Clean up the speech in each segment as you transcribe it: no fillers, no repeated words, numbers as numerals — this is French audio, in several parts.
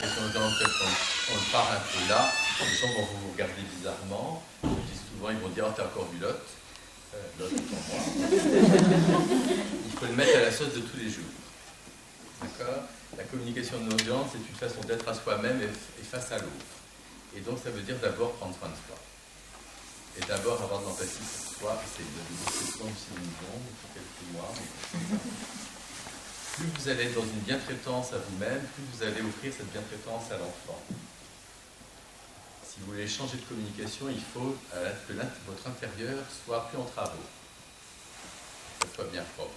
communication non violente, peut-être qu'on le part un peu là, les gens vont vous regarder bizarrement. Ils disent souvent, ils vont dire, oh, t'as encore vu l'autre. L'autre pour moi. Il faut le mettre à la sauce de tous les jours. D'accord? La communication non violente, c'est une façon d'être à soi-même et face à l'autre. Et donc, ça veut dire d'abord prendre soin de soi. Et d'abord avoir de l'empathie pour soi. C'est une discussion aussi une bombe pour quelques mois. Plus vous allez être dans une bientraitance à vous-même, plus vous allez offrir cette bientraitance à l'enfant. Si vous voulez changer de communication, il faut que votre intérieur soit plus en travaux. Que ça soit bien propre.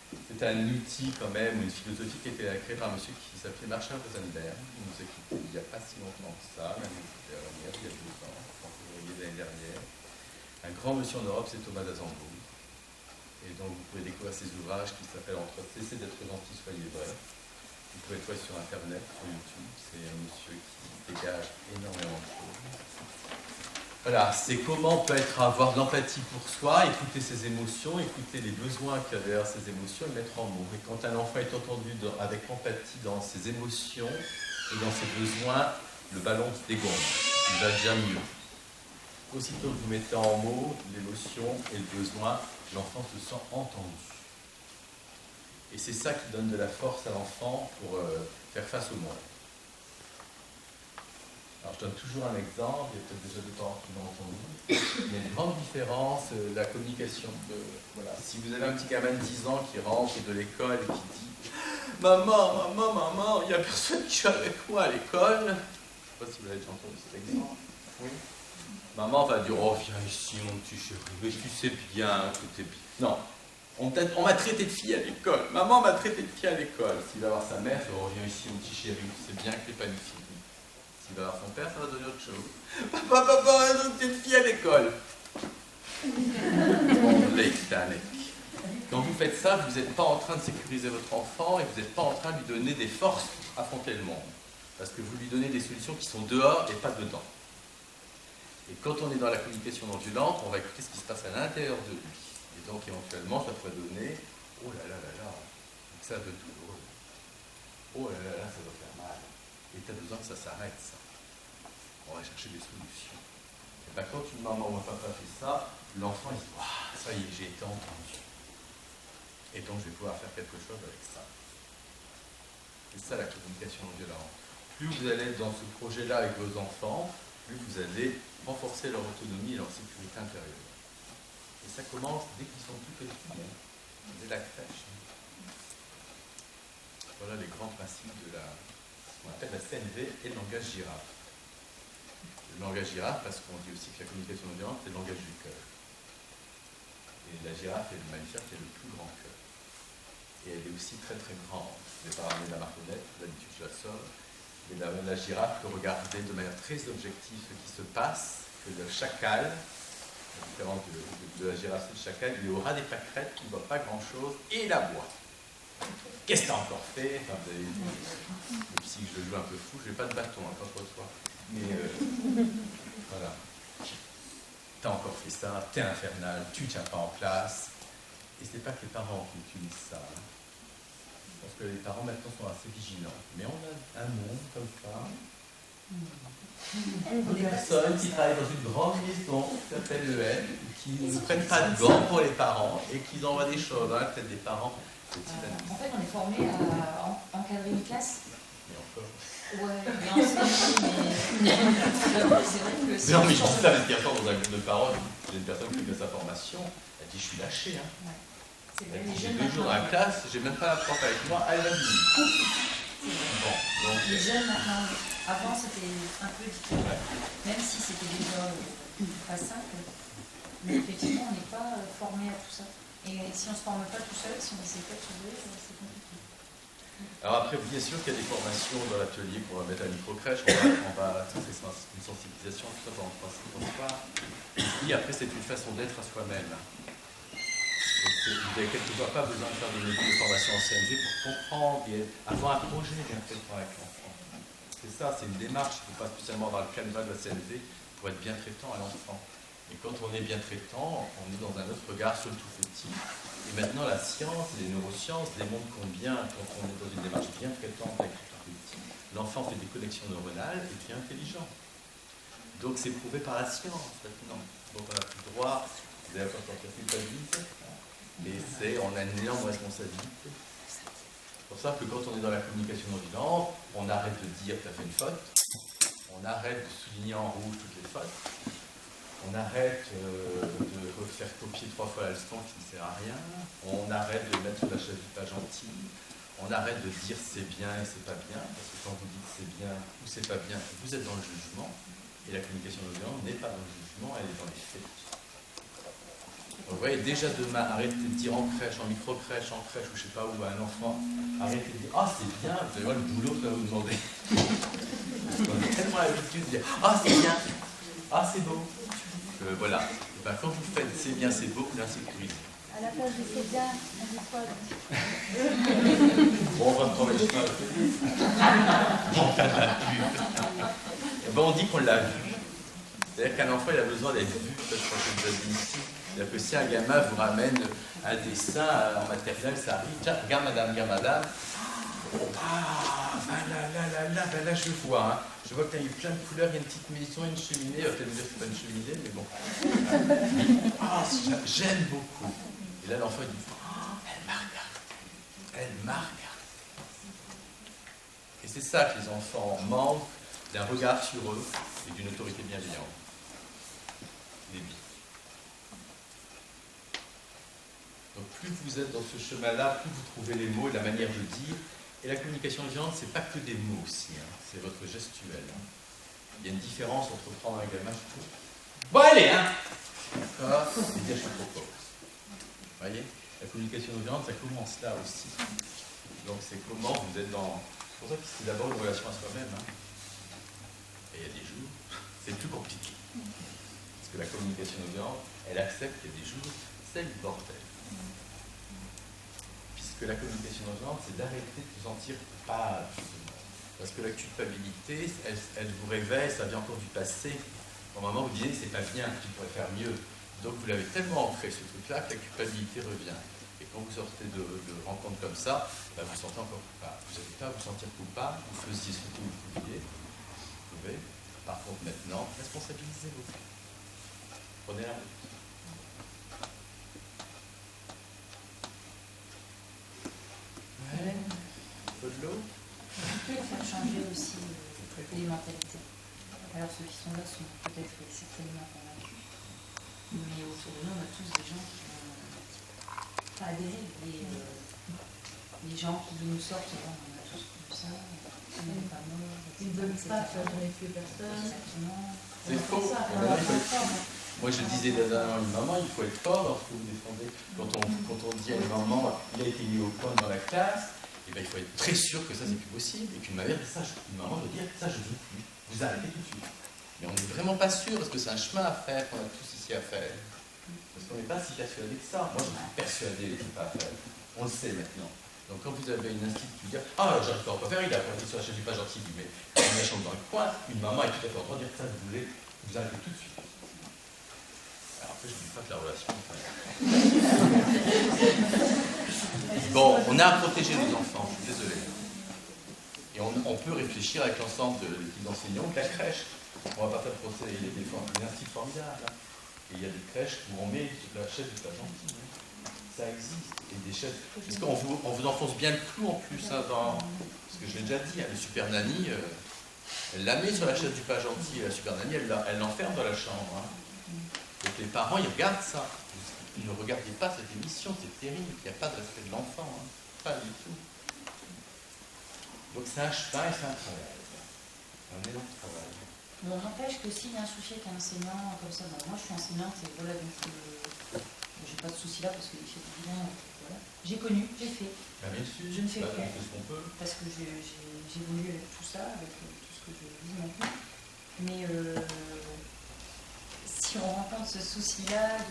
C'est un outil quand même, une philosophie qui a été créée par un monsieur qui s'appelait Marshall Rosenberg. Il nous a quittés il n'y a pas si longtemps que ça, l'année dernière, il y a 2 ans, en février de l'année dernière. Un grand monsieur en Europe, c'est Thomas d'Azambourg. Et donc vous pouvez découvrir ses ouvrages qui s'appellent entre autres Cessez d'être gentil, soyez vrai. Vous pouvez le trouver sur Internet, sur YouTube. C'est un monsieur qui dégage énormément de choses. Voilà, c'est comment peut avoir de l'empathie pour soi, écouter ses émotions, écouter les besoins qu'il y a derrière ses émotions et mettre en mots. Et quand un enfant est entendu avec empathie dans ses émotions et dans ses besoins, le ballon se dégonfle. Il va déjà mieux. Aussitôt que vous mettez en mots l'émotion et le besoin, l'enfant se sent entendu. Et c'est ça qui donne de la force à l'enfant pour faire face au monde. Alors je donne toujours un exemple, il y a peut-être déjà 2 ans qui l'ont entendu. Il y a une grande différence, la communication. Voilà. Si vous avez un petit gamin de 10 ans qui rentre de l'école et qui dit « Maman, maman, maman, il n'y a personne qui joue avec moi à l'école. » Je ne sais pas si vous avez déjà entendu cet exemple. Oui. Maman va dire « Oh, viens ici, mon petit chéri, mais tu sais bien que t'es bien. » Non, on m'a traité de fille à l'école. Maman m'a traité de fille à l'école. S'il va voir sa mère, il va dire « Oh, viens ici, mon petit chéri, tu sais bien que t'es pas une fille. » S'il va voir son père, ça va donner autre chose. Papa, t'es une fille à l'école. Quand vous faites ça, vous n'êtes pas en train de sécuriser votre enfant et vous n'êtes pas en train de lui donner des forces pour affronter le monde. Parce que vous lui donnez des solutions qui sont dehors et pas dedans. Et quand on est dans la communication non violente, on va écouter ce qui se passe à l'intérieur de lui. Et donc éventuellement, ça pourrait donner « Oh là là là là, ça doit être douloureux. Oh là là là, ça doit faire mal. Et tu as besoin que ça s'arrête, ça. » On va chercher des solutions. Et bien quand une maman ou un papa fait ça, l'enfant il dit « Waouh, ça y est, j'ai été entendu. Et donc je vais pouvoir faire quelque chose avec ça. » C'est ça la communication non violente. Plus vous allez être dans ce projet-là avec vos enfants, plus vous allez renforcer leur autonomie et leur sécurité intérieure. Et ça commence dès qu'ils sont tout petits, dès la crèche. Voilà les grands principes de ce qu'on appelle la CNV et le langage girafe. Le langage girafe, parce qu'on dit aussi que la communication non violente, c'est le langage du cœur. Et la girafe est le mammifère qui a le plus grand cœur. Et elle est aussi très très grande. Je ne vais pas ramener la marconnette, d'habitude je la sors. Et la girafe peut regarder de manière très objective ce qui se passe, que le chacal, la différence de la girafe et du chacal, il aura des pâquerettes qui ne voit pas grand-chose et il aboie. Qu'est-ce que tu as encore fait? Enfin, même si je joue un peu fou, je n'ai pas de bâton quand je reçois. Mais voilà. Tu as encore fait ça, tu es infernal, tu ne tiens pas en place. Et ce n'est pas que les parents qui utilisent ça. Parce que les parents maintenant sont assez vigilants. Mais on a un monde comme ça. Des personnes qui travaillent dans une grande maison qui s'appelle EN, qui ne prennent pas de gants pour les parents et qui envoient des choses. Hein, peut-être des parents. En fait, on est formé à encadrer une classe. Mais encore. Ouais, mais c'est vrai que si non, mais je dis ça parce qu'il y a dans un groupe de parents, j'ai une personne qui fait sa formation, elle dit je suis lâchée. Hein. Ouais. Elle dit j'ai 2 jours dans la classe, j'ai même pas la prof avec moi, elle va dire. Bon, donc. Les jeunes maintenant, avant c'était un peu différent, même si c'était déjà pas simple, mais effectivement on n'est pas formé à tout ça. Et si on ne se forme pas tout seul, si on essaie pas de trouver, c'est compliqué. Alors après, bien sûr qu'il y a des formations dans l'atelier qu'on va mettre à la micro-crèche, ça c'est une sensibilisation, tout ça dans le principe qu'on voit. Et après, c'est une façon d'être à soi-même. Vous n'avez quelquefois pas besoin de faire des modules de formation en CNV pour comprendre et avoir un projet bien fait avec l'enfant. C'est ça, c'est une démarche. Il ne faut pas spécialement avoir le canevas de la CNV pour être bien traitant à l'enfant. Et quand on est bien traitant, on est dans un autre regard sur le tout petit. Et maintenant, la science, les neurosciences démontrent combien, quand on est dans une démarche bien traitante avec le tout petit, l'enfant fait des connexions neuronales et devient intelligent. Donc c'est prouvé par la science maintenant. Donc on n'a plus le droit, vous avez encore la culpabilité, mais on a une énorme responsabilité. C'est pour ça que quand on est dans la communication non violente, on arrête de dire que tu as fait une faute, on arrête de souligner en rouge toutes les fautes, on arrête de refaire copier 3 fois la leçon qui ne sert à rien, on arrête de mettre sur la chaise du pas gentil, on arrête de dire c'est bien et c'est pas bien, parce que quand vous dites c'est bien ou c'est pas bien, vous êtes dans le jugement, et la communication non violente n'est pas dans le jugement, elle est dans les faits. Donc vous voyez, déjà demain, arrêtez de dire en crèche, en micro-crèche, en crèche, ou je sais pas où, à un enfant, arrêtez de dire ah c'est bien, vous allez voir le boulot que ça va vous demander. On a tellement l'habitude de dire ah c'est bien, ah c'est beau. Voilà. Et ben, quand vous faites c'est bien, c'est beau, vous l'insécurisez. À la place de c'est bien, on dit quoi? Bon, on va prendre les chemins. On dit qu'on l'a vu. C'est-à-dire qu'un enfant, il a besoin d'être vu. Je crois que vous avez dit ici. C'est-à-dire que si un gamin vous ramène un dessin en matériel, ça arrive. Tiens, regarde madame, regarde madame. Ah, ben là, je vois. Hein. Je vois qu'il y a eu plein de couleurs, il y a une petite maison, une cheminée. Peut-être me dire que c'est pas une cheminée, mais bon. Ah, j'aime beaucoup. Et là, l'enfant, il dit, oh, elle m'a regardé. Elle m'a regardé. Et c'est ça que les enfants manquent, d'un regard sur eux et d'une autorité bienveillante. Les billes. Donc plus vous êtes dans ce chemin-là, plus vous trouvez les mots et la manière de dire. Et la communication violente, c'est pas que des mots aussi, hein. C'est votre gestuel. Hein. Il y a une différence entre prendre un gamin, je trouve. Bon allez, hein. D'accord. Et dire je te propose. Vous voyez, la communication violente, ça commence là aussi. Donc c'est comment vous êtes dans. C'est pour ça que c'est d'abord une relation à soi-même. Hein. Et il y a des jours, c'est plus compliqué. Parce que la communication violente, elle accepte qu'il y a des jours, c'est le bordel. Puisque la communication violente, c'est d'arrêter de vous sentir coupable, justement. Parce que la culpabilité, elle vous réveille, ça vient encore du passé. Au moment où vous dites, c'est pas bien, tu pourrais faire mieux. Donc vous l'avez tellement ancré, ce truc-là, que la culpabilité revient. Et quand vous sortez de rencontres comme ça, ben vous sentez encore coupable. Vous n'avez pas à vous sentir coupable, vous faisiez ce que vous pouviez. Vous pouvez. Par contre, maintenant, responsabilisez-vous. Prenez la route. Ouais. Un peu de l'eau. Il faut faire changer aussi les mentalités. Alors ceux qui sont là sont peut-être certainement convaincus. Mais autour de nous, on a tous des gens qui ont adhéré. Les gens qui nous sortent, on a tous connu ça. On n'est pas morts. Ils ne veulent pas faire tuer personne. Exactement. C'est faux. Moi, je disais à une maman, il faut être fort dans ce que vous défendez. Quand on dit à une maman, il a été mis au point dans la classe, et ben, il faut être très sûr que ça, c'est plus possible. Et qu'une maman doit dire, ça, je ne veux plus. Vous arrêtez tout de suite. Mais on n'est vraiment pas sûr, parce que c'est un chemin à faire qu'on a tous ici à faire. Parce qu'on n'est pas si persuadé que ça. Moi, je suis persuadé que c'est pas à faire. On le sait maintenant. Donc, quand vous avez une institut qui dit, ah, j'arrive pas à faire, il a appris sur la chaise du pas gentil, mais une méchante dans le coin, une maman est tout à fait en droit de dire, ça, vous arrêtez tout de suite. Alors, après, je ne dis pas que la relation. Bon, on a à protéger les enfants, je suis désolé. Et on peut réfléchir avec l'ensemble de l'équipe d'enseignants, de la crèche. On ne va pas faire procès, il y a des instituts formidables. Hein. Et il y a des crèches où on met la chaise du pas gentil. Ça existe. Et des chaises. Parce qu'on vous enfonce bien le clou en plus. Hein, parce que je l'ai déjà dit, hein, le super nanny, elle la met sur la chaise du pas gentil. Et la super nanny, elle l'enferme dans la chambre. Hein. Donc les parents, ils regardent ça. Ils ne regardaient pas cette émission, c'est terrible. Il n'y a pas de respect de l'enfant. Hein. Pas du tout. Donc c'est un chemin et c'est un travail. Un énorme travail. On n'empêche que s'il y a un souci avec un enseignant comme ça, moi je suis enseignante et voilà, donc j'ai pas de souci là parce que j'ai bien, voilà. J'ai connu, j'ai fait. Ben bien sûr, je ne fais plus. Ce qu'on peut. Parce que j'évolue avec tout ça, avec tout ce que je vis maintenant. Mais si on rencontre ce souci-là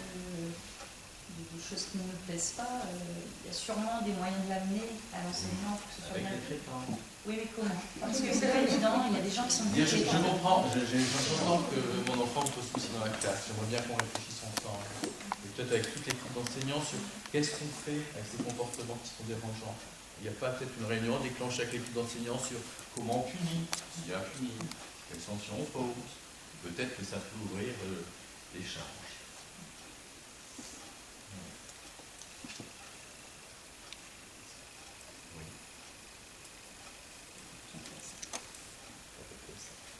de choses qui ne me plaisent pas, il y a sûrement des moyens de l'amener à l'enseignement pour que ce soit Avec bien. les traitants. Oui, mais comment? Parce que c'est pas évident, il y a des gens qui sont... Je comprends, j'entends que mon enfant me pose souci dans la classe. J'aimerais bien qu'on réfléchisse ensemble. Et peut-être avec toute l'équipe d'enseignants sur qu'est-ce qu'on fait avec ces comportements qui sont dérangeants. Il n'y a pas peut-être une réunion déclenchée avec l'équipe d'enseignants sur comment on punit, s'il y a puni, quelles sanctions on pose. Peut-être que ça peut ouvrir l'échange.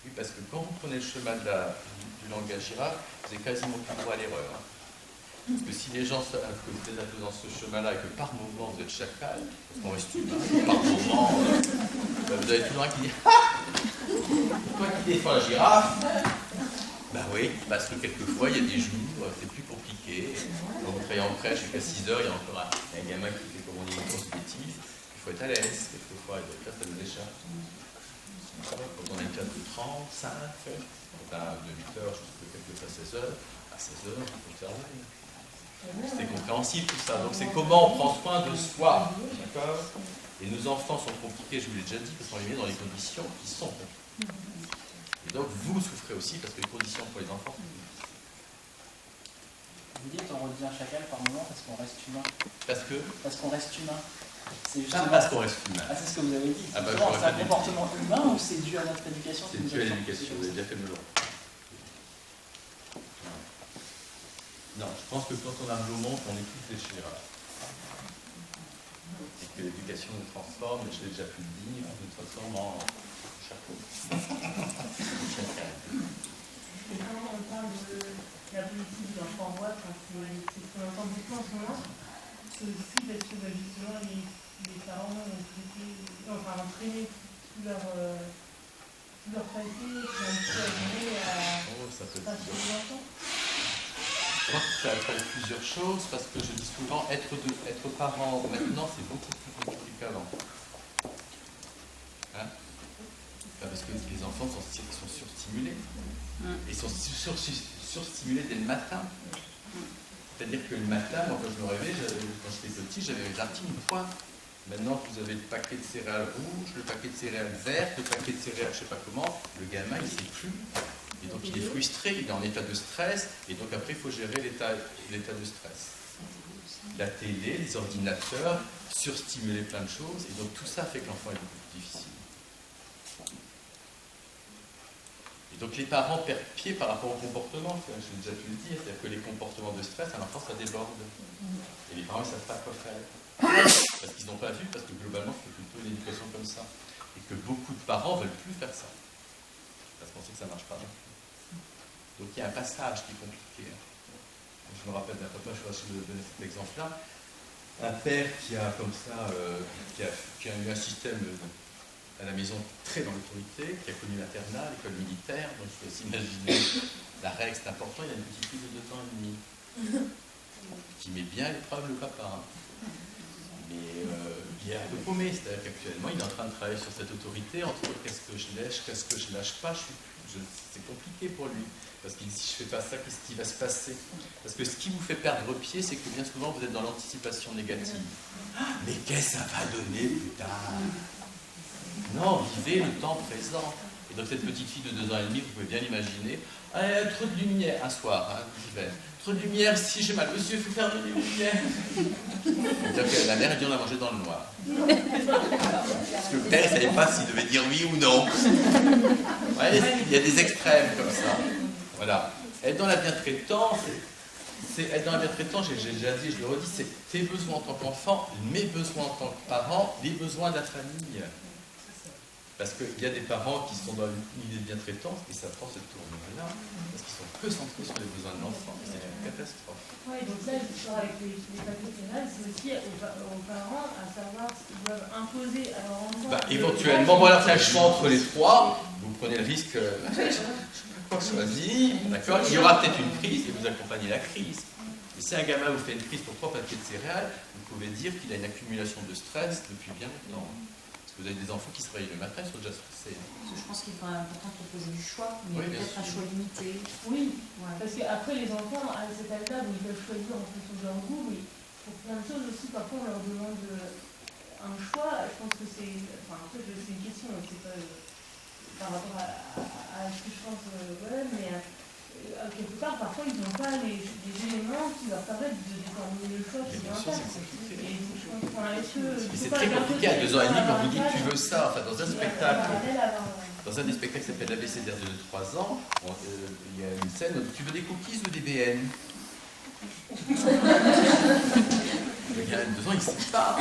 Oui, parce que quand vous prenez le chemin du langage girafe, vous n'avez quasiment aucun droit à l'erreur. Parce que si les gens savent que vous êtes un peu dans ce chemin-là et que par moment vous êtes chacal, parce qu'on reste humain, par moment, vous avez tout le monde qui dit « Ah ! Toi qui défends la girafe !» Ben oui, parce que quelquefois il y a des jours, c'est plus compliqué. Quand vous travaillez en crèche et qu'à 6 heures, il y a encore un gamin qui fait, comme on dit, une grosse bêtise. Il faut être à l'aise, quelquefois, et donc là, ça nous échappe. Quand on a une classe de 35, de 8 heures jusqu'à quelquefois 16 heures, à 16 heures, il faut observer. C'est compréhensible tout ça. Donc c'est comment on prend soin de soi. D'accord ? Et nos enfants sont compliqués, je vous l'ai déjà dit, parce qu'on les met dans les conditions qui sont compliquées. Et donc vous souffrez aussi parce que les conditions pour les enfants sont compliquées. Vous dites on redevient chacal par moment parce qu'on reste humain. Parce qu'on reste humain. C'est justement parce qu'on reste humain. Ah, c'est ce que vous avez dit. Ah bah, c'est un comportement humain ou c'est dû à notre éducation? C'est dû à l'éducation, vous avez déjà fait le melon. Non, je pense que quand on arrive au monde, on est tous des girafes. Et que l'éducation nous transforme, et je l'ai déjà pu le dire, nous transforme en chapeau. Et quand on parle de la politique de l'enfant roi, c'est ce qu'on entend beaucoup en ce moment, c'est aussi parce que justement les parents ont entraîné tout leur passé, qui ont pu arriver à passer les enfants. Je pense que ça appelle plusieurs choses, parce que je dis souvent, être parent maintenant, c'est beaucoup plus compliqué qu'avant. Hein? Parce que les enfants sont surstimulés. Ils sont surstimulés dès le matin. C'est-à-dire que le matin, moi quand je me réveille, quand j'étais petit, j'avais un petit point. Maintenant, vous avez le paquet de céréales rouges, le paquet de céréales vertes, le paquet de céréales je ne sais pas comment, le gamin, il ne sait plus. Et donc il est frustré, il est en état de stress, et donc après il faut gérer l'état de stress. La télé, les ordinateurs, surstimuler plein de choses, et donc tout ça fait que l'enfant est beaucoup plus difficile. Et donc les parents perdent pied par rapport au comportement, je l'ai déjà pu le dire, c'est-à-dire que les comportements de stress, à l'enfant ça déborde. Et les parents ne savent pas quoi faire. Parce qu'ils n'ont pas vu, parce que globalement c'est plutôt une éducation comme ça. Et que beaucoup de parents ne veulent plus faire ça. Parce qu'on sait que ça ne marche pas. Donc il y a un passage qui est compliqué. Je me rappelle d'un papa, je vais donner cet exemple-là. Un père qui a comme ça, qui a eu un système à la maison très dans l'autorité, qui a connu l'internat, l'école militaire, donc il faut s'imaginer, la règle c'est important, il y a une petite fille de 2 ans et demi, qui met bien à l'épreuve le papa. Mais il est un peu paumé, c'est-à-dire qu'actuellement il est en train de travailler sur cette autorité, entre qu'est-ce que je lâche, qu'est-ce que je lâche pas, c'est compliqué pour lui. Parce qu'il dit, si je ne fais pas ça, qu'est-ce qui va se passer? Parce que ce qui vous fait perdre pied, c'est que bien souvent, vous êtes dans l'anticipation négative. Mais qu'est-ce que ça va donner plus tard? Non, vivez le temps présent. Et donc cette petite fille de 2 ans et demi, vous pouvez bien l'imaginer, trop de lumière, un soir, l'hiver. Trop de lumière, si j'ai mal aux yeux, il faut faire de la lumière. Donc la mère, elle dit, on a mangé dans le noir. Parce que le père, il ne savait pas s'il devait dire oui ou non. Ouais, il y a des extrêmes comme ça. Voilà. Être dans la bientraitance, être dans la bientraitance, j'ai déjà dit, je le redis, c'est tes besoins en tant qu'enfant, mes besoins en tant que parent, les besoins de la famille. Parce qu'il y a des parents qui sont dans une idée de bientraitance et ça prend cette tournure-là, parce qu'ils sont peu centrés sur les besoins de l'enfant. C'est une catastrophe. Oui, donc là, l'histoire avec les papiers pénals, c'est aussi aux parents à savoir ce qu'ils doivent imposer à leur enfant. Éventuellement, voilà, c'est un choix entre les trois. Vous prenez le risque, choisi, d'accord. Il y aura peut-être une crise et vous accompagnez la crise. Et si un gamin vous fait une crise pour 3 paquets de céréales, vous pouvez dire qu'il a une accumulation de stress depuis bien longtemps. Vous avez des enfants qui se réveillent le matin, ils sont déjà stressés. Parce que je pense qu'il est quand même important de proposer du choix, mais Oui, bien peut-être un sûr. choix limité. Oui, Ouais. parce qu'après, les enfants, à cet âge-là, où ils peuvent choisir en fonction de leur goût, mais pour plein de choses aussi, parfois, on leur demande un choix. Je pense que c'est... Enfin, après, c'est une question, c'est pas par rapport à ce que je pense, voilà, mais quelque part, parfois, ils n'ont pas les éléments qui leur permettent de déterminer le choix Mais qu'ils bien vont sûr, faire. c'est compliqué. Et donc, je pense, enfin, est-ce que... Et c'est très compliqué à 2 ans et demi quand vous dites tu veux ça. Enfin, dans un spectacle, dans un des spectacles qui s'appelle l'ABCDR de 3 ans, il y a une scène où tu veux des cookies ou des BN. Le gars de 2 ans, il ne sait pas.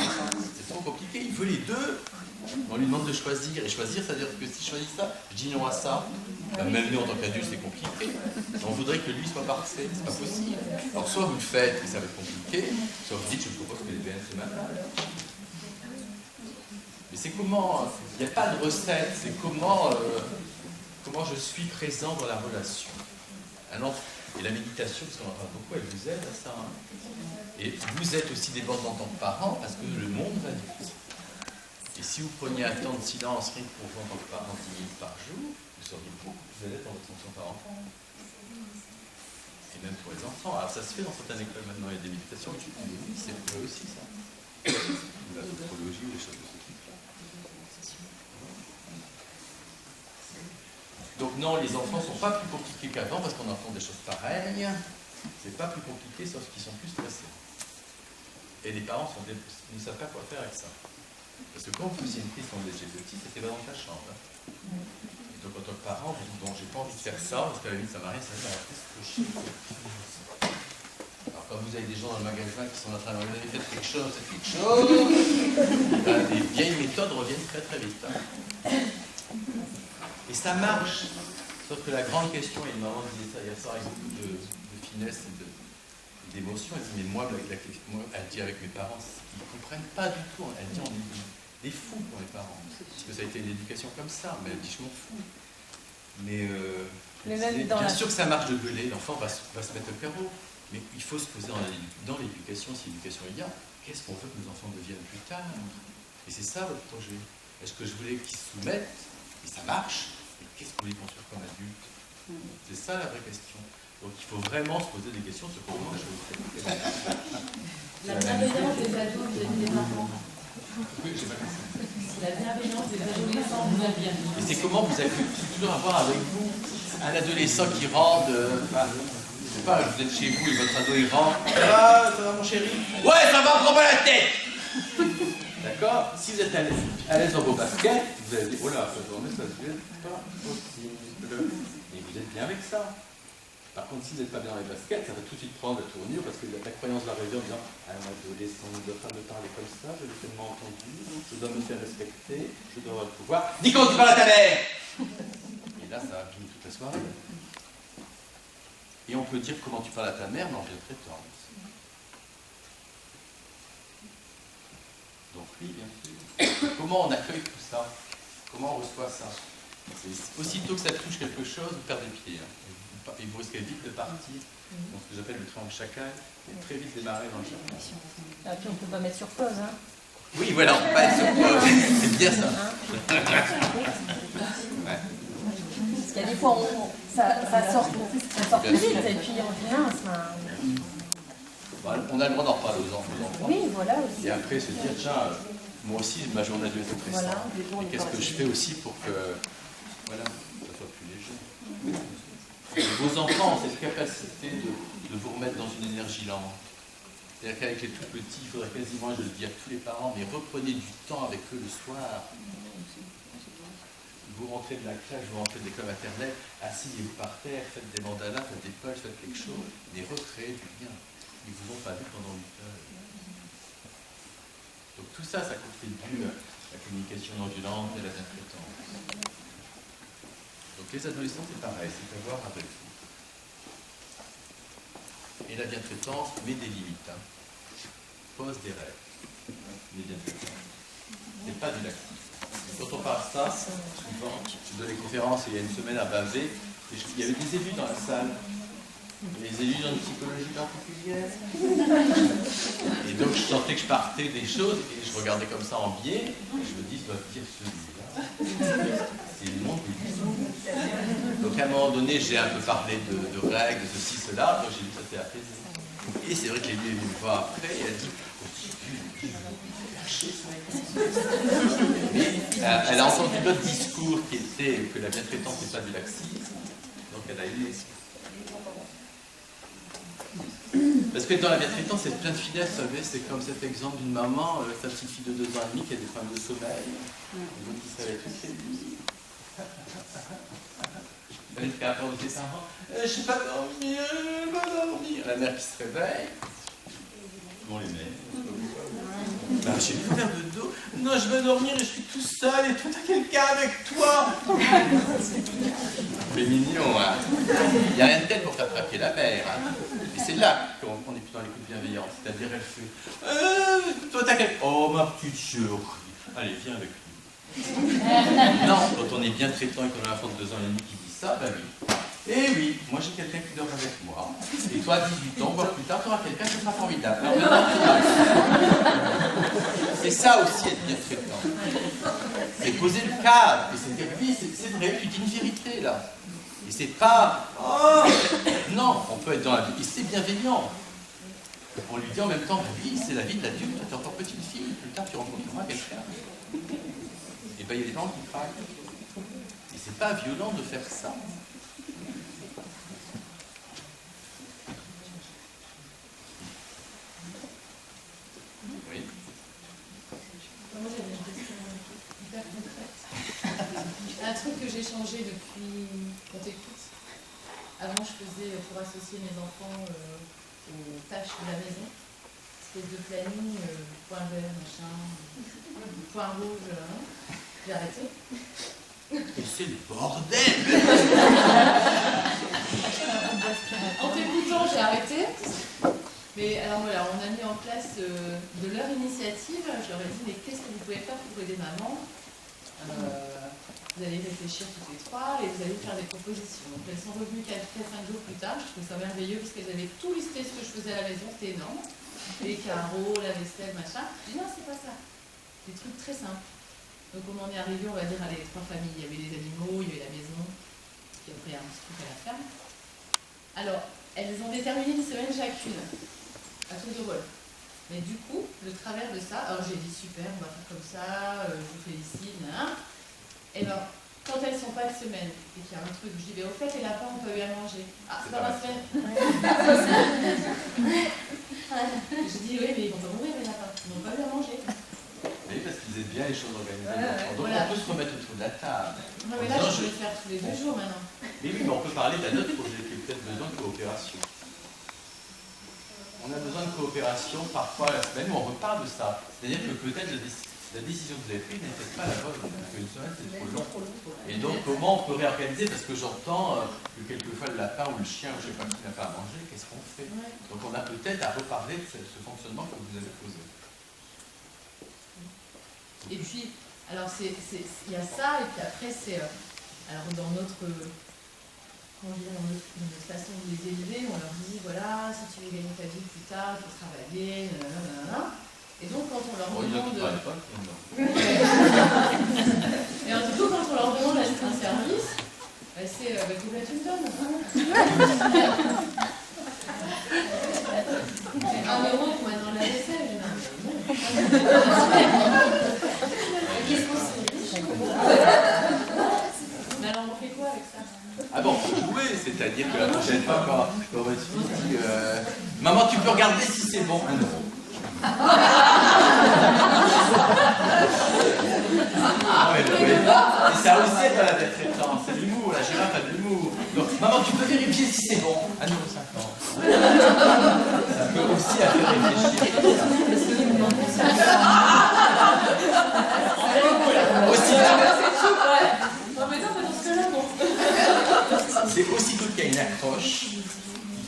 C'est trop compliqué. Il veut les deux. On lui demande de choisir. Et choisir, ça veut dire que si je choisis ça, je dis non à ça. Même nous, en tant qu'adultes, c'est compliqué. On voudrait que lui soit parfait. C'est pas possible. Alors, soit vous le faites et ça va être compliqué, soit vous dites je vous propose que les BN c'est maintenant. Mais c'est comment, il n'y a pas de recette, c'est comment je suis présent dans la relation. Alors, et la méditation, parce qu'on en parle beaucoup, elle vous aide à ça. Hein. Et vous êtes aussi débordant en tant que parent, parce que le monde va vite. Et si vous preniez un temps de silence, rien que pour vous en tant que parent, 10 minutes par jour, vous seriez beaucoup plus à l'aise dans votre fonction par enfant. Et même pour les enfants. Alors ça se fait dans certaines écoles maintenant, il y a des méditations, mais oui, c'est pour eux aussi ça. Ou la sophrologie ou des choses de ce type-là. Donc non, les enfants ne sont pas plus compliqués qu'avant parce qu'on entend des choses pareilles. C'est pas plus compliqué sauf qu'ils sont plus stressés. Et les parents ne savent pas quoi faire avec ça. Parce que quand vous faisiez une prise quand vous étiez petit, c'était dans ta chambre. Et donc en tant que parent, vous dites bon, j'ai pas envie de faire ça parce qu'à la limite ça m'arrive, ça va être trop chier. Alors quand vous avez des gens dans le magasin qui sont en train de dire faites quelque chose, ben, les vieilles méthodes reviennent très très vite. Hein. Et ça marche. Sauf que la grande question, et une maman disait ça hier soir avec beaucoup de finesse et d'émotion, elle dit mais moi, elle dit avec mes parents, ils ne comprennent pas du tout. Elle dit on est des fous pour les parents. Parce que ça a été une éducation comme ça, mais elle dit je m'en fous. Mais bien sûr que ça marche de gueuler, l'enfant va se mettre au carreau. Mais il faut se poser dans l'éducation, si l'éducation il y a, qu'est-ce qu'on veut que nos enfants deviennent plus tard? Et c'est ça votre projet. Est-ce que je voulais qu'ils se soumettent, et ça marche, mais qu'est-ce que vous voulez construire comme adulte? C'est ça la vraie question. Donc il faut vraiment se poser des questions sur comment je veux faire. La bienveillance des ados des enfants. Oui, j'ai mal compris. La bienveillance des adolescents vous a bien dit. Et c'est comment vous avez toujours avoir avec vous un adolescent qui rentre, je sais pas, vous êtes chez vous et votre ado il rentre. Ça va mon chéri? Ouais, ça va, prends pas la tête! D'accord? Si vous êtes à l'aise dans vos baskets, vous allez dire, oh là, ça ne devient pas possible. Et vous êtes bien avec ça. Par contre, si vous n'êtes pas bien dans les baskets, ça va tout de suite prendre la tournure parce que la croyance va arriver en disant un adolescent ne doit pas me parler comme ça, je l'ai tellement entendu, je dois me faire respecter, je dois avoir le pouvoir. Dis comment tu parles à ta mère! Et là, ça va finir toute la soirée. Et on peut dire comment tu parles à ta mère, mais en bien traitant. Donc oui, bien sûr. Comment on accueille tout ça? Comment on reçoit ça? Aussitôt que ça touche quelque chose, vous perdez pied. Hein. Et vous risquez vite de partir. Donc ce que j'appelle le triangle chacal, et très vite démarrer dans le chacal. Ah, puis on ne peut pas mettre sur pause. Hein. Oui, voilà, on peut pas être sur pause. C'est bien ça. Ouais. Parce qu'il y a des fois, ça sort plus vite, et puis on dit non, On a le droit d'en reparler aux enfants. Oui, voilà aussi. Et après se dire, tiens, moi aussi, ma journée de dépression. Voilà, et qu'est-ce que je fais aussi pour que voilà, ça soit plus léger. Et vos enfants ont cette capacité de vous remettre dans une énergie lente. C'est-à-dire qu'avec les tout petits, il faudrait quasiment, je le dis à tous les parents, mais reprenez du temps avec eux le soir. Vous rentrez de la crèche, vous rentrez de l'école maternelle, asseyez-vous par terre, faites des mandalas, faites des poches, faites quelque chose, mais recréez du lien. Ils ne vous ont pas vu pendant 8 heures. Donc tout ça, ça contribue à la communication non violente et à la bientraitance. Donc les adolescents, c'est pareil, c'est à voir avec vous. Et la bientraitance met des limites. Hein. Pose des règles. Mais bientraitance. C'est pas du actif. Quand on parle de ça, souvent, je donne des conférences il y a une semaine à Bavé, il y avait des élus dans la salle. Les élus ont une psychologie particulière. Et donc je sentais que je partais des choses et je regardais comme ça en biais. Et je me dis, je dois dire celui-là. C'est le monde des bisous. Donc à un moment donné, j'ai un peu parlé de règles, de ceci, cela. Donc j'ai dit que ça s'est apaisé. Et c'est vrai que l'élu est venu me voir après et elle a dit, mais elle a entendu d'autres discours qui étaient que la bientraitance n'est pas du laxisme. Donc elle a eu. Parce que dans la bientraitance, c'est plein de finesse, vous savez, c'est comme cet exemple d'une maman, sa petite fille de 2 ans et demi qui a des problèmes de sommeil, et donc qui se réveille toute la nuit. Elle fait apport de ses parents, je ne sais pas dormir, je ne pas dormir. La mère qui se réveille, bon les mères, bah, j'ai plus faire de dos, non je veux dormir et je suis tout seul et toi t'as quelqu'un avec toi. C'est mignon, hein. Il n'y a rien de tel pour faire craquer la mère. Hein. Et c'est là qu'on est plus dans l'écoute bienveillante. C'est-à-dire, elle fait toi, t'as quelqu'un. Oh, ma petite chérie. Allez, viens avec nous. Non, quand on est bien traitant et qu'on a un enfant de 2 ans et demi qui dit ça, ben oui. Eh oui, moi j'ai quelqu'un qui dort avec moi. Et toi, à 18 ans, voire plus tard, tu auras quelqu'un qui sera formidable. Alors, c'est ça aussi être bien traitant. C'est poser le cadre. Et c'est dire, oui, c'est vrai, tu dis une vérité là. Et c'est pas, oh non, on peut être dans la vie, et c'est bienveillant. On lui dit en même temps, bah oui, c'est la vie de l'adulte, toi t'es encore petite fille, plus tard tu rencontreras quelqu'un. Et bien il y a des gens qui craquent. Et c'est pas violent de faire ça. Oui. Moi j'avais une question hyper concrète. Un truc que j'ai changé depuis qu'on t'écoute. Avant, je faisais pour associer mes enfants aux tâches de la maison. Espèce de planning, point vert, machin, point rouge. J'ai arrêté. Et c'est le bordel. En t'écoutant, j'ai arrêté. Mais alors voilà, on a mis en place de leur initiative. Je leur ai dit, mais qu'est-ce que vous pouvez faire pour aider maman? Vous allez réfléchir toutes les 3 et vous allez faire des propositions. Donc elles sont revenues 4-5 jours plus tard. Je trouve ça merveilleux parce qu'elles avaient tout listé ce que je faisais à la maison, c'était énorme. Les carreaux, la vaisselle, machin. Je dis non, c'est pas ça. Des trucs très simples. Donc on en est arrivé, on va dire, à les 3 familles. Il y avait les animaux, il y avait la maison, puis après un petit truc à la ferme. Alors, elles ont déterminé une semaine chacune, à tour de rôle. Mais du coup, le travers de ça, alors j'ai dit super, on va faire comme ça, je vous félicite, nan. Et bien, quand elles ne sont pas de semaine et qu'il y a un truc, je dis, mais au fait, les lapins n'ont pas eu à manger. Ah, c'est pas ma semaine. Je dis, oui, mais ils vont pas mourir, les lapins. Ils n'ont pas eu à manger. Oui, parce qu'ils aiment bien les choses organisées. Donc voilà. on peut se remettre autour de la table. Non, mais là, je peux le faire tous les 2 jours maintenant. Mais oui, mais on peut parler d'un autre projet qui a peut-être besoin de coopération. On a besoin de coopération parfois la semaine où on reparle de ça. C'est-à-dire que peut-être la décision que vous avez prise n'est peut-être pas la bonne, parce qu'une semaine c'est trop long. Et donc comment on peut réorganiser? Parce que j'entends que quelquefois le lapin ou le chien ou je ne sais pas qui n'a pas à manger, qu'est-ce qu'on fait? Donc on a peut-être à reparler de ce fonctionnement que vous avez posé. Et puis, alors il y a ça, et puis après c'est, alors dans notre, comment dire, une façon de les élever, on leur dit, voilà, si tu veux gagner ta vie plus tard, il faut travailler, nanana. Et donc quand on leur demande... Et alors, du coup, quand on leur demande un service, c'est, combien tu me donnes? 1 euro pour mettre dans la vaisselle, mais alors on fait quoi avec ça? Ah bon, faut jouer, c'est-à-dire que la prochaine fois, quand votre fille dit maman, tu peux regarder si c'est bon, 1 euro. Ah ouais, et ça aussi est dans la bientraitance, c'est l'humour, la girafe a de l'humour. Donc, maman, tu peux vérifier si c'est bon, 1,50 €. Ça peut aussi faire réfléchir. Aussi, c'est aussitôt qu'il y a une accroche qui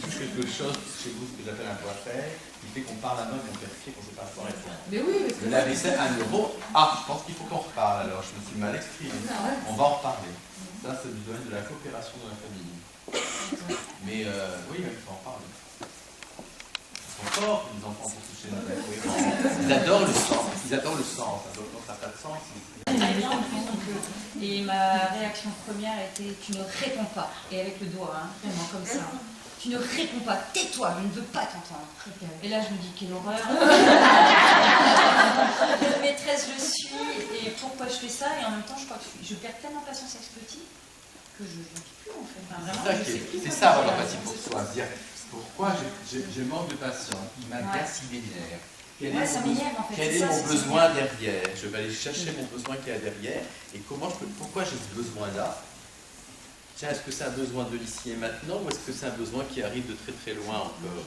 touche quelque chose chez vous, ce que j'appelle un poids-fait, qui fait qu'on parle à main, qu'on vérifie, qu'on ne sait pas quoi répondre. Mais oui, le lave-vaisselle, 1 euro. Ah, je pense qu'il faut qu'on reparle alors, je me suis mal exprimé. On va en reparler. Ça, c'est du domaine de la coopération de la famille. Mais oui, il faut en parler. Ils sont forts, les enfants, pour toucher nos incohérences. Ils adorent le sens. Ils adorent le sens. Donc, quand ça n'a pas de sens, Et ma réaction première était tu ne réponds pas. Et avec le doigt, hein, vraiment comme ça. Tu ne réponds pas, tais-toi, je ne veux pas t'entendre. Et là, je me dis quelle horreur. Quelle maîtresse je suis et pourquoi je fais ça. Et en même temps, je crois que je perds tellement patience avec ce petit que je ne dis plus en fait. Enfin, vraiment, c'est ça avoir l'empathie pour soi. Dire pourquoi je manque de patience, il m'agace, il m'énerve. Quel est mon besoin derrière? Je vais aller chercher mon besoin qu'il y a derrière et pourquoi j'ai ce besoin-là? Tiens, est-ce que c'est un besoin de l'ici et maintenant ou est-ce que c'est un besoin qui arrive de très très loin encore?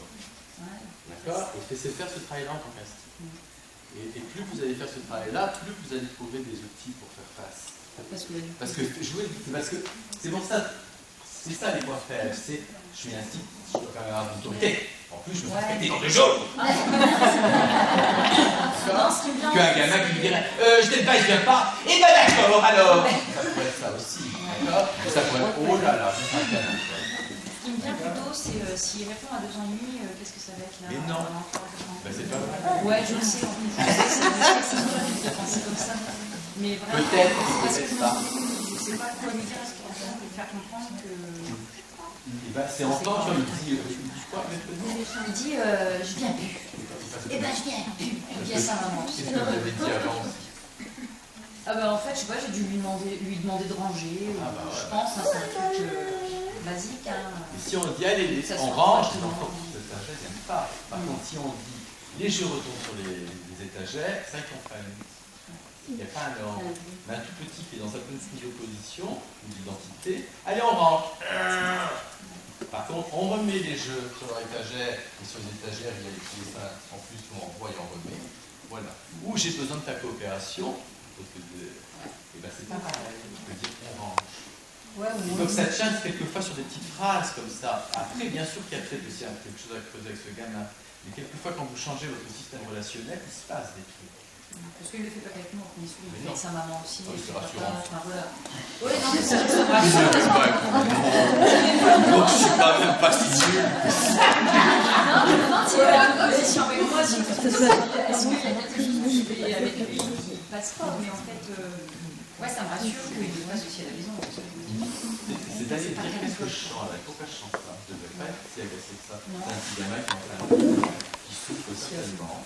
D'accord? Et c'est faire ce travail-là en tant qu'institut. Et plus vous allez faire ce travail-là, plus vous allez trouver des outils pour faire face. Parce que c'est pour ça, c'est ça les points faibles. Je suis un type, je dois quand même avoir une autorité. En plus, je me fais péter dans le jaune. Qu'un gamin qui me dirait je t'aime pas, je viens pas. Et ben d'accord, alors. Ça pourrait être ça aussi. D'accord? Ça pourrait être oh là là, c'est un câlin. Ce qui me vient plutôt, c'est s'il répond à 2 ans et demi, qu'est-ce que ça va être là? Mais non. Ben, c'est pas vrai. Ouais, je le sais. En plus, c'est sûr de penser comme ça. Mais vraiment, Peut-être pas. je sais pas quoi lui dire à ce moment de faire comprendre que. C'est en temps, tu lui dis quoi? Il dit je viens plus. Eh ben je viens plus. Il dit à sa maman. Qu'est-ce que vous avez dit avant? Ah ben en fait, je sais pas, j'ai dû lui demander de ranger. Je pense, hein, c'est un truc basique. Hein. Et si on dit allez, on range, les enfants qui s'étagèrent, ils n'aiment pas. Par contre, si on dit les jeux retournent sur les étagères, c'est vrai qu'on fait il n'y a pas un ordre. Mais un tout petit qui est dans sa petite opposition, ou d'identité, allez, on range. Par contre, on remet les jeux sur leur étagère, et sur les étagères, il y a les petits dessins en plus, on envoie et on remet. Voilà. Ou j'ai besoin de ta coopération, et ben c'est pas pareil, je peux dire on range. Et donc ça tient quelquefois sur des petites phrases comme ça. Après, bien sûr qu'il y a peut-être aussi quelque chose à creuser avec ce gamin, mais quelquefois quand vous changez votre système relationnel, il se passe des trucs. Parce qu'il ne le fait pas avec nous, il le fait avec sa maman aussi. C'est rassurant. Enfin, voilà. Oui, non, mais ça me rassure. Donc je suis pas même pas si nul. Non, tu es en position avec moi. Est-ce qu'il y a quelque chose que je fais avec lui qui passe pas? Mais en fait, ouais, ça me rassure qu'il le fasse aussi à la maison. C'est d'aller dire qu'est-ce que je chante, pourquoi je chante ça? Je ne devrais pas être si agacé que ça. C'est un petit gamin qui souffre certainement.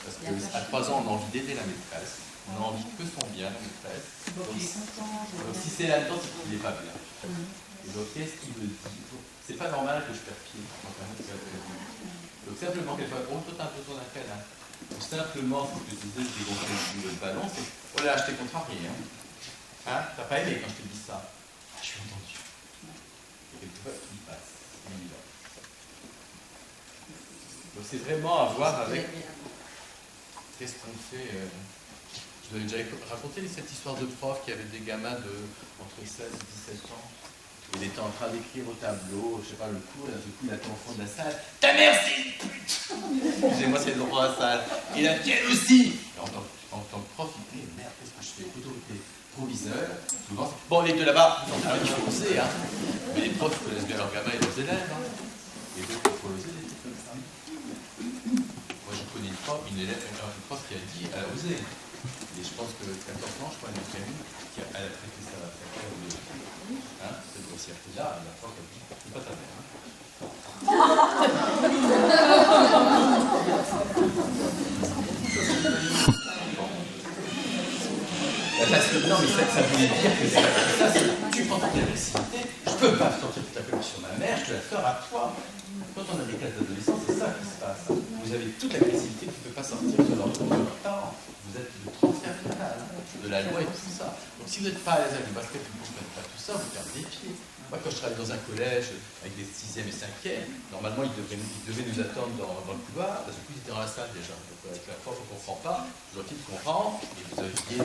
Parce qu'à 3 ans, on a envie d'aider la maîtresse, on a envie que son bien, la maîtresse. Donc si c'est là-dedans, c'est qu'il n'est pas bien. Et donc, qu'est-ce qu'il veut dire? C'est pas normal que je perde pied quand un autre perd pied. Donc, simplement, quelquefois, toi, t'as un besoin d'un câlin. Ou simplement, ce que je disais, je dégonfle le ballon, c'est oh là, je t'ai contrarié. Hein, t'as pas aimé quand je te dis ça? Ah, je suis entendu. Et quelquefois, il passe. Il y va. Donc, c'est vraiment à voir avec. Qu'est-ce qu'on fait? Je vous avais déjà raconté cette histoire de prof qui avait des gamins entre 16 et 17 ans. Il était en train d'écrire au tableau, je sais pas, le cours, et d'un coup, il attend au fond de la salle. Ta mère, c'est une pute! Excusez-moi, c'est le droit à la salle. Et la tienne aussi! Et en tant que prof, il dit merde, qu'est-ce que je fais? Autorité proviseur, souvent, bon, les deux là-bas, il faut oser, hein. Mais les profs connaissent bien leurs gamins et leurs élèves, hein. Et donc, il faut oser des trucs comme ça. Moi, je connais une prof qui a dit, elle a osé. Et je pense que 14 ans, je crois, une famille qui a traité ça à la hein, cette grossièreté-là, la prof a dit, c'est pas ta mère. Hein. Parce que, non, mais ça voulait dire que ça, tu prends ta agressivité, je peux pas sortir toute la colère sur ma mère, je te la sors à toi. Quand on a des classes d'adolescence, c'est ça qui se passe. Vous avez toute l'agressivité qui ne peut pas sortir de leur temps. Vous êtes le transfert final de la loi et tout ça. Donc si vous n'êtes pas à l'aise avec le basket, vous ne comprenez pas tout ça, vous perdez des pieds. Moi, quand je travaillais dans un collège avec des 6e et 5e, normalement, ils devaient nous attendre dans le couloir, parce qu'ils étaient dans la salle déjà. Donc avec la prof, on ne comprend pas, je dois-il comprendre, et vous aviez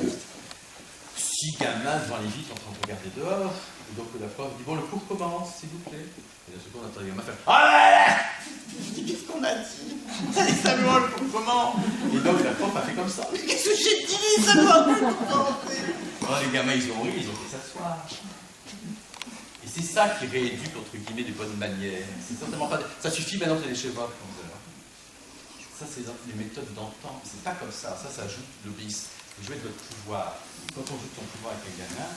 6 gamins devant les vitres en train de regarder dehors. Et donc la prof dit, bon, le cours commence, s'il vous plaît. Et d'un seconde, on entend les gamins faire, ah là! Je dis, qu'est-ce qu'on a dit? C'est simplement le cours commence. Et donc la prof a fait comme ça. Mais qu'est-ce que j'ai dit? Ça doit plus commencer. Alors les gamins, ils ont ri, ils ont fait s'asseoir. Et c'est ça qui rééduque, entre guillemets, des bonnes manières. C'est certainement pas... Ça suffit maintenant que les chevaux, comme vous avez. Ça, c'est les méthodes d'antan. C'est pas comme ça. Ça joue l'obéissance. Vous jouez de votre pouvoir. Quand on joue de son pouvoir avec les gamins...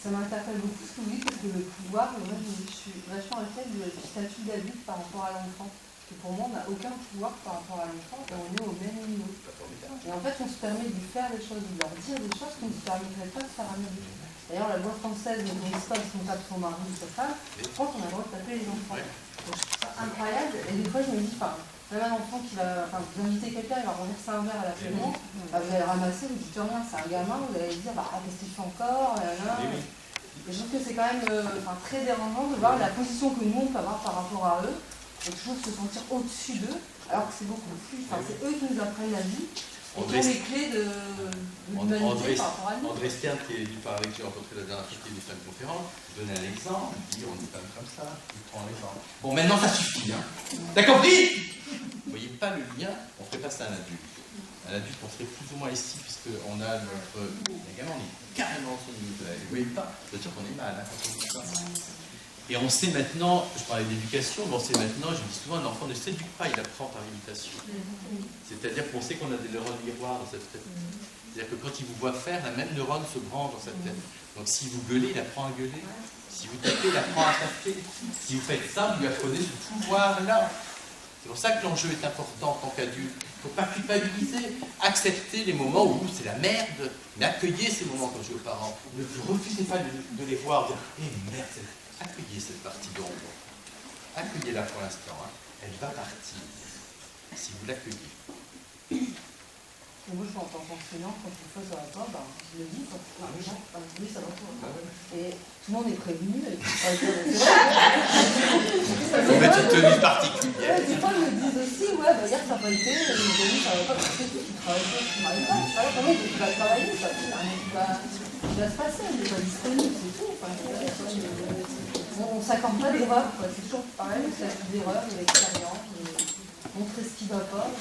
Ça m'interpelle beaucoup ce que vous dites, parce que le pouvoir, moi, je suis vachement inquiète du statut d'adulte par rapport à l'enfant. Parce que pour moi, on n'a aucun pouvoir par rapport à l'enfant et on est au même niveau. Et en fait, on se permet de faire des choses, de leur dire des choses qu'on ne se permettrait pas de faire à un adulte. D'ailleurs, la loi française ne dit pas si on tape son mari ou sa femme, je crois qu'on a le droit de taper les enfants. Donc, je trouve ça incroyable. Et des fois, je me dis, même un enfant qui va, vous invitez quelqu'un, il va renverser un verre à la maison, vous allez le ramasser, vous dites rien, c'est un gamin, vous allez dire, qu'est-ce que tu fais encore, Et je trouve que c'est quand même très dérangeant de voir la position que nous on peut avoir par rapport à eux, et toujours se sentir au-dessus d'eux, alors que c'est beaucoup plus. C'est eux qui nous apprennent la vie, et qui ont les clés de l'humanité par rapport à nous. André Stern, qui est venu par avec, j'ai rencontré la dernière fois, qui est venu faire une conférence, donnait un exemple, il dit on est pas comme ça, il prend l'exemple. Bon, maintenant ça suffit, hein. T'as compris? Vous voyez pas le lien, on ferait pas ça à un adulte. Un adulte, on serait plus ou moins ici, puisqu'on a notre. Également, on est carrément sur le niveau. Vous voyez pas? C'est sûr qu'on est mal, hein, quand on dit ça. Et on sait maintenant, je parlais d'éducation, mais on sait maintenant, je dis souvent, un enfant ne s'éduque pas, il apprend par imitation. C'est-à-dire qu'on sait qu'on a des neurones miroirs dans cette tête. C'est-à-dire que quand il vous voit faire, la même neurone se branche dans sa tête. Donc si vous gueulez, il apprend à gueuler. Si vous tapez, il apprend à taper. Si vous faites ça, vous lui apprenez ce pouvoir-là. C'est pour ça que l'enjeu est important en tant qu'adulte. Il ne faut pas culpabiliser, accepter les moments où c'est la merde, mais accueillez ces moments quand je dis aux parents. Ne refusez pas de les voir, dire merde, accueillez cette partie d'ombre. Accueillez-la pour l'instant, hein. Elle va partir. Si vous l'accueillez. Moi, je suis en tant qu'enseignant, quand une fois ça va pas, je le dis, oui, ça va pas. Et tout le monde est prévenu. Il faut mettre une tenue particulière. Des fois, ils me disent aussi, hier ça n'a pas été, les amis, ça va pas, parce que tu travailles pas, tu travailles pas, comment tu vas travailler, ça va se passer, on n'est pas disponible, c'est tout. On ne s'accorde pas d'erreur, c'est toujours pareil, c'est d'erreur, de l'expérience, montrer ce qui ne va pas.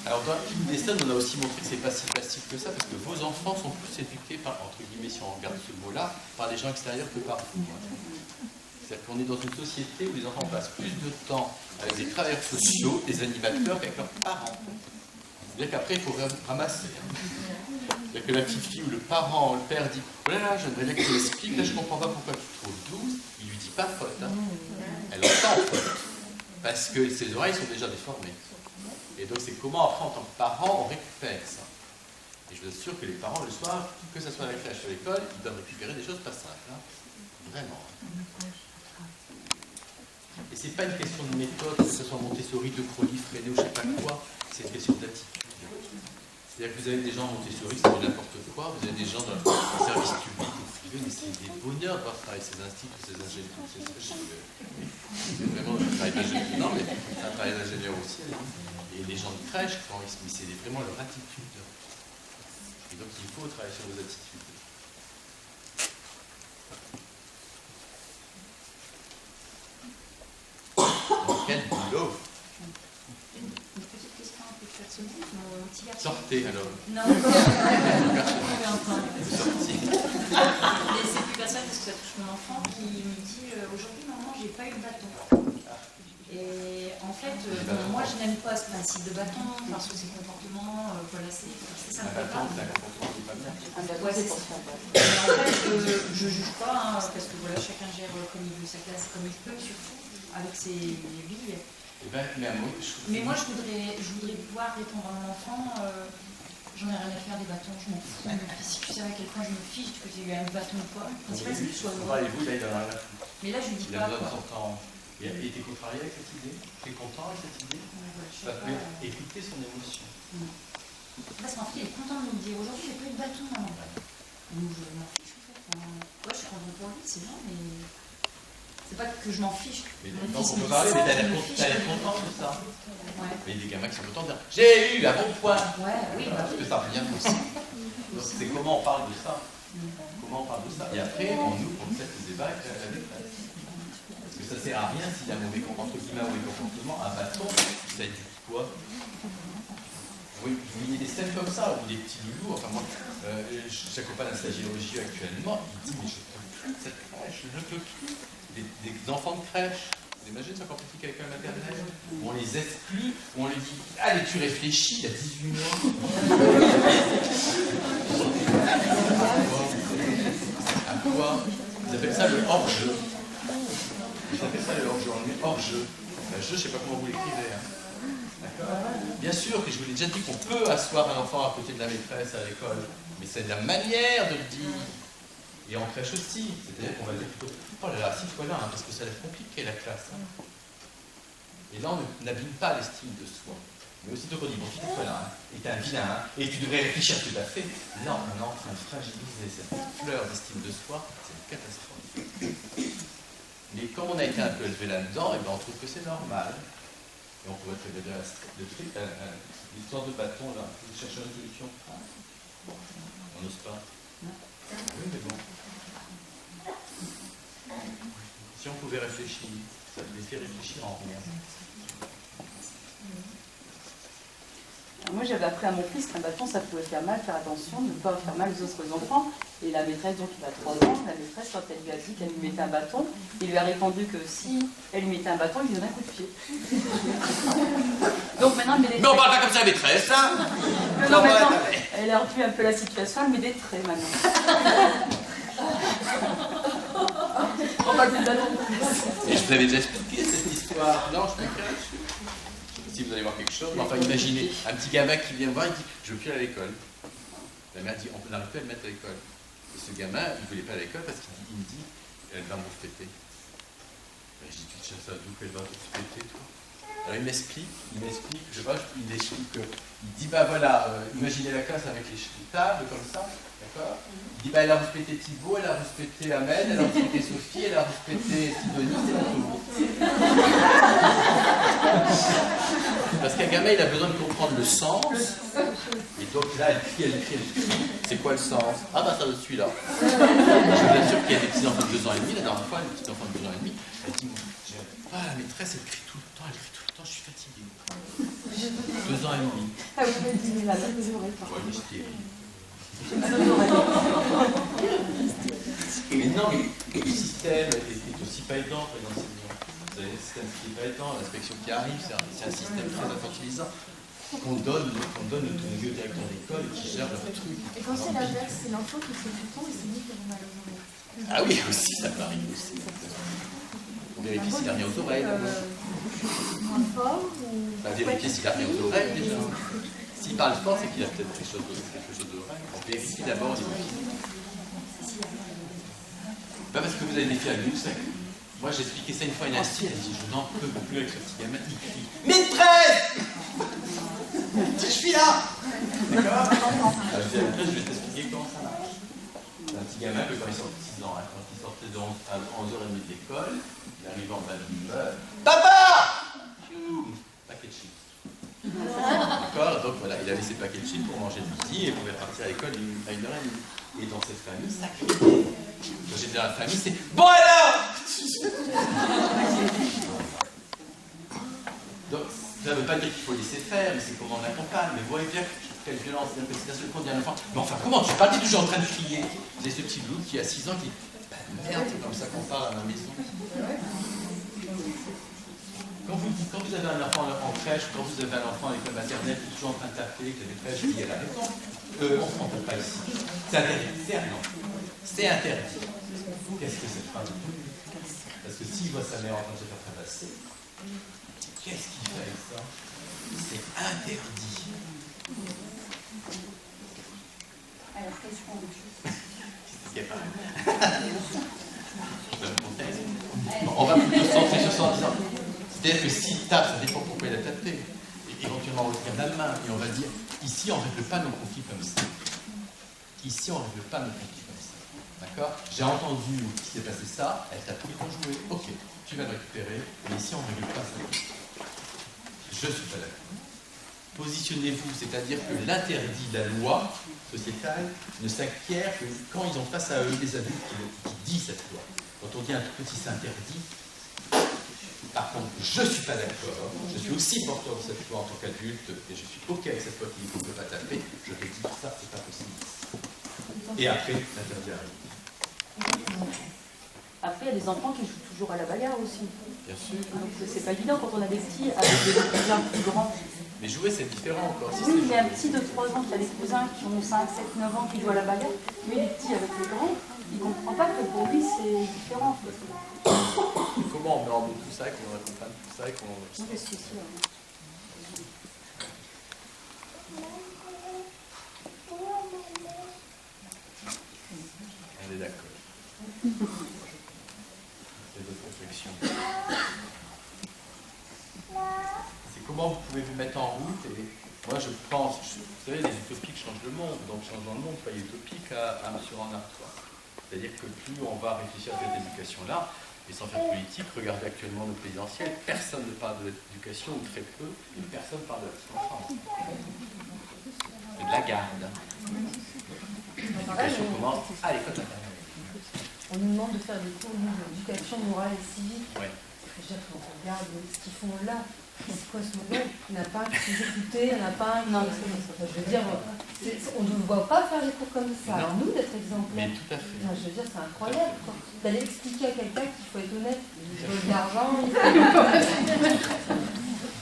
Alors dans Kim Deston, on a aussi montré que c'est pas si facile que ça, parce que vos enfants sont plus éduqués par, entre guillemets, si on regarde ce mot-là, par des gens extérieurs que par vous. C'est-à-dire qu'on est dans une société où les enfants passent plus de temps avec des travailleurs sociaux, des animateurs qu'avec leurs parents. C'est-à-dire qu'après, il faut ramasser. C'est-à-dire que la petite fille ou le parent, le père dit « Oh là là, j'aimerais bien que tu m'expliques, là je ne comprends pas pourquoi tu te trouves douce », il lui dit pas faute. Hein. Elle entend faute, parce que ses oreilles sont déjà déformées. Et donc c'est comment après en tant que parent on récupère ça. Et je vous assure que les parents le soir, que ce soit à la crèche ou à l'école, ils doivent récupérer des choses pas simples. Hein. Vraiment. Et c'est pas une question de méthode, que ce soit Montessori, De Crony, Freinet ou je sais pas quoi, c'est une question d'attitude. C'est-à-dire que vous avez des gens en Montessori, c'est n'importe quoi, vous avez des gens dans le service public ou privé, mais c'est des bonheurs de voir travailler ces instituts, ces ingénieurs. C'est vraiment un travail d'ingénieur. Non, mais c'est un travail d'ingénieur aussi. Et les gens de crèche, c'est vraiment leur attitude. Et donc il faut travailler sur vos attitudes. Dans quel boulot? Une petite question un peu personnelle. Mon petit garçon. Sortez alors. Non, sortez. Mais c'est plus personnel parce que ça touche mon enfant qui me dit aujourd'hui, maman, j'ai pas eu de bâton. Et en fait, moi je n'aime pas ce principe de bâton parce que c'est comportement, voilà, ça me plaît pas. Ouais, c'est ça. Et en fait, je juge pas, hein, parce que voilà, chacun gère comme il veut sa classe, comme il peut, surtout avec ses billes. Mais moi je voudrais pouvoir répondre à mon enfant, j'en ai rien à faire des bâtons, je m'en fous. Si tu savais à quel point je me fiche que tu aies eu un bâton ou pas, le principal c'est que tu sois heureux. Mais là je lui dis pas. Il a été contrarié avec cette idée? Tu es content avec cette idée? Ça peut écouter son émotion. Parce qu'en fait, il est content de nous dire aujourd'hui, j'ai pas eu de bâton, maman. Donc je m'en fiche en fait. Ouais, je suis content pour lui, c'est bien, mais c'est pas que je m'en fiche. Mais donc on peut parler, mais t'as l'air content de ça. Ouais. Mais il y a des gamins qui sont contents de dire j'ai eu un bon point. Ouais, oui. Parce que ça revient aussi. Donc c'est comment on parle de ça. Comment on parle de ça. Et après, on ouvre peut-être le débat avec la détresse. Parce que ça sert à rien s'il y a un mauvais comportement, un bâton, ça éduque quoi? Vous vous voyez des scènes comme ça, ou des petits loulous. Enfin, moi, j'accompagne un stagiaire au JE actuellement, il dit, mais je ne peux plus de cette crèche, je ne peux plus. Des enfants de crèche, vous imaginez, c'est encore petit qu'avec un maternel, où on les exclut, où on lui dit, allez, tu réfléchis, il y a 18 mois. À quoi? Ils appellent ça le hors-jeu. Ils appellent ça le hors-jeu. On le met hors-jeu. Le jeu, je ne sais pas comment vous l'écrivez. Hein. D'accord? Bien sûr que je vous l'ai déjà dit qu'on peut asseoir un enfant à côté de la maîtresse à l'école, mais c'est la manière de le dire. Et en crèche aussi. C'est-à-dire qu'on va dire plutôt, oh là là, assis-toi là, hein, parce que ça va être compliqué la classe. Hein. Et là, on n'abîme pas l'estime de soi. Mais aussitôt qu'on dit, bon, tu t'es là, hein, et t'es un vilain, hein, et tu devrais réfléchir à ce que tu as fait, là, on est en train de fragiliser cette fleur d'estime de soi, c'est une catastrophe. Mais comme on a été un peu élevé là-dedans, et ben on trouve que c'est normal. Et on pourrait faire l'histoire de bâton, là, vous cherchez une solution. On n'ose pas. Oui, mais bon. Si on pouvait réfléchir, ça les fait réfléchir en rien. Moi, j'avais appris à mon fils qu'un bâton, ça pouvait faire mal, faire attention, ne pas faire mal aux autres enfants. Et la maîtresse, donc il a 3 ans, la maîtresse, quand elle lui a dit qu'elle lui mettait un bâton, il lui a répondu que si elle lui mettait un bâton, il lui donnait un coup de pied. Donc maintenant, mais on parle pas comme ça, maîtresse, hein? Non, maintenant, elle a revu un peu la situation, elle met des traits maintenant. On parle plus de bâton. Et je vous avais déjà expliqué cette histoire. Non, je me cache. Si vous allez voir quelque chose, mais enfin imaginez un petit gamin qui vient me voir, il dit je veux plus aller à l'école. La mère dit on n'arrive plus à le mettre à l'école. Et ce gamin, il ne voulait pas à l'école parce qu'il me dit elle va me respecter. Ben, je dis tu te cherches à d'où qu'elle va te respecter toi? Alors il m'explique, je sais pas, il explique que, il dit bah voilà, imaginez la classe avec les tables comme ça, d'accord? Il dit bah elle a respecté Thibaut, elle a respecté Ahmed, elle a respecté Sophie, elle a respecté Sidonie, c'est la tout. Parce qu'un gamin il a besoin de comprendre le sens, et donc là elle crie. C'est quoi le sens? Ah bah ça je suis là. Je vous assure qu'il y a des petits enfants de 2 ans et demi, la dernière fois, une petite enfant de 2 ans et demi, elle dit ah la maîtresse elle crie tout le temps, je suis fatiguée. 2 ans et demi. Ah oui, mais là, vous aurez pas. Ouais, mais j'étais. Mais non, mais le système est aussi pas aidant pour les enseignants. Vous savez, le système qui n'est pas aidant, l'inspection qui arrive, c'est un système très infantilisant. Qu'on donne l'autonomie au directeur d'école qui gère leur truc. Et quand c'est l'inverse, c'est l'enfant qui fait tout le temps et c'est lui qui a mal aux oreilles. Ah oui, aussi, ça m'arrive aussi. On vérifie s'il a rien aux oreilles. Moins fort ou... On va vérifier s'il a rien aux oreilles déjà. S'il parle fort, c'est qu'il a peut-être quelque chose d'oreille. On vérifie d'abord au niveau physique. Pas parce que vous avez des filles à nous, moi j'ai expliqué ça une fois à une assise, elle dit je n'en peux plus avec ce petit gamin, il crie maîtresse. Je suis là. D'accord? Je dis à la maîtresse, je vais t'expliquer comment ça marche. C'est un petit gamin que quand il sortait de 6 ans, quand il sortait de 11h30 de l'école, il arrivait en bas de l'immeuble. Papa! Paquet de chips. D'accord? Donc voilà, il avait ses paquets de chips pour manger le midi et pouvait partir à l'école à 1h30. Et dans cette famille, ça criait. Quand j'étais dans la famille, c'est bon alors! Donc, ça ne veut pas dire qu'il faut laisser faire, mais c'est comment on accompagne. Mais vous voyez bien quelle violence, c'est un seul coup, on dit à l'enfant, mais enfin, comment tu parles? Tu es toujours en train de crier. J'ai ce petit loup qui a 6 ans qui dit, bah, merde, c'est comme ça qu'on parle à ma maison. Quand vous avez un enfant en crèche, quand vous avez un enfant à l'école maternelle qui est toujours en train de taper, que la maîtresse crie à la maison, on ne peut pas ici. C'est interdit. C'est interdit. Qu'est-ce que cette femme dit? Parce que s'il voit sa mère en train de se faire tabasser, qu'est-ce qu'il fait avec ça? C'est interdit. Alors, qu'est-ce qu'on veut? Qu'est-ce qu'il y a pas? On va plutôt se centrer sur ça en disant, c'est-à-dire que s'il tape, ça dépend pourquoi il a tapé. Et éventuellement, on va dire la main et on va dire, ici, on ne règle pas nos conflits comme ça. Ici, on ne règle pas nos conflits comme ça. D'accord? J'ai entendu qu'il s'est passé ça, elle t'a pris ton jouet. Ok, tu vas le récupérer, mais ici, on ne règle pas ça. Je suis pas d'accord. Positionnez-vous, c'est-à-dire que l'interdit de la loi sociétale ne s'acquiert que quand ils ont face à eux des adultes qui disent cette loi. Quand on dit un tout petit c'est interdit, Par contre, je ne suis pas d'accord, je suis aussi porteur de cette loi en tant qu'adulte, et je suis OK avec cette loi qui dit qu'on ne peut pas taper, je te dis ça, c'est pas possible. Et après, l'interdit arrive. Après, il y a des enfants qui jouent toujours à la bagarre aussi. Bien sûr. Donc c'est pas évident quand on a des petits avec des cousins plus grands. Mais jouer, c'est différent encore. Si Oui, c'est mais un petit de 3 ans qui a des cousins qui ont 5, 7, 9 ans qui jouent à la bagarre, mais les petits avec les grands, il ne comprend pas que pour lui c'est différent. comment on met en mots tout ça, qu'on accompagne tout ça et qu'on... Non, mais c'est sûr. On est d'accord. C'est votre réflexion. C'est comment vous pouvez vous mettre en route. Et moi, je pense, vous savez, les utopiques changent le monde. Donc, changeant le monde, soyez utopique à M. Renard 3. C'est-à-dire que plus on va réfléchir à cette éducation-là, et sans faire politique, regardez actuellement nos présidentielles, personne ne parle de l'éducation, ou très peu, et personne ne parle de la petite enfance. C'est de la garde. L'éducation commence à l'école maternelle. On nous demande de faire des cours d'éducation morale et civique. Ouais. Je veux dire, quand on regarde ce qu'ils font là, c'est quoi ce modèle? Il n'y en a pas un qui s'est écouté, il n'y en a pas un qui... Non, je veux dire, on ne nous voit pas faire des cours comme ça. Alors nous, d'être exemplaires. Mais tout à fait. Non, je veux dire, c'est incroyable. D'aller expliquer à quelqu'un qu'il faut être honnête, il faut de l'argent, il faut...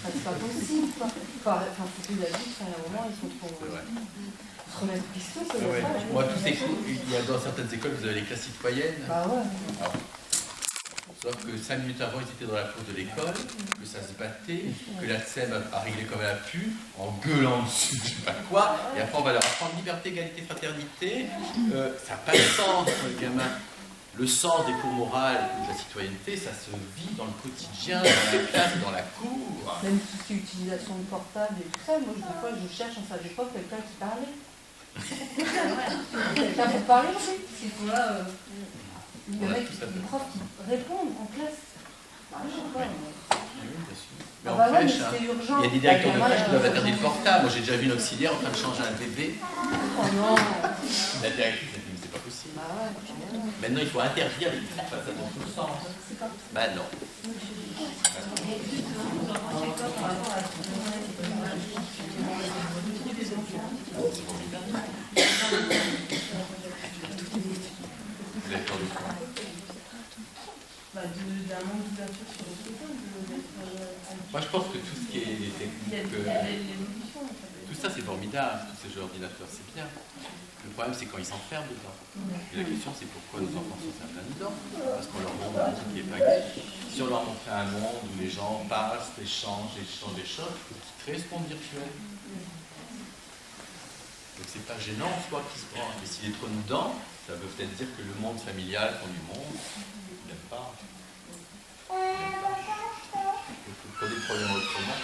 c'est pas possible, quoi. Enfin, faut que les adultes, à un moment, ils sont trop... se remettre en question, c'est Ouais. pas... Moi, tous ces cours, il y a dans certaines écoles, vous avez les classes citoyennes. Bah ouais. Alors, sauf que 5 minutes avant, ils étaient dans la cour de l'école, que ça se battait, que la SEM a réglé comme elle a pu, en gueulant dessus, je sais pas quoi, et après on va leur apprendre liberté, égalité, fraternité. Ça n'a pas de sens, le gamin. Le sens des cours morales et de la citoyenneté, ça se vit dans le quotidien, dans la classe, dans la cour. Même tout ce qui est utilisation de portable et tout ça, moi, des fois, je cherche en salle d'époque quelqu'un qui parlait. Quelqu'un pour parler, oui. Il faut là... Il y en a des profs qui répondent en classe. Ah, je sais pas. Oui, bien sûr. Mais Ah en bah ouais, mais crèche, c'était urgent. il y a des directeurs de crèche qui doivent interdire le portable. Moi, j'ai déjà vu une auxiliaire en train de changer un bébé. Oh non. La directrice a dit, mais c'est pas possible. Bah ouais. Maintenant, il faut interdire les trucs, ça dans tout le sens. Bah non. Vous avez peur de quoi? D'un manque d'ouverture sur le téléphone, Moi, je pense que tout ce qui est les techniques, l'évolution, en fait. tout ça, c'est formidable, tous ces jeux ordinateurs, c'est bien. Le problème, c'est quand ils s'enferment dedans. Et la question, c'est pourquoi nos enfants s'enferment là-dedans? Parce qu'on leur montre un truc qui est pas gay. Si on leur montrait un monde où les gens passent, échangent, ils créent ce monde virtuel. Donc c'est pas gênant en soi qui se branche. Mais s'il est trop dedans, ça veut peut-être dire que le monde familial qu'on lui montre, il n'aime pas. Il faut poser le problème autrement.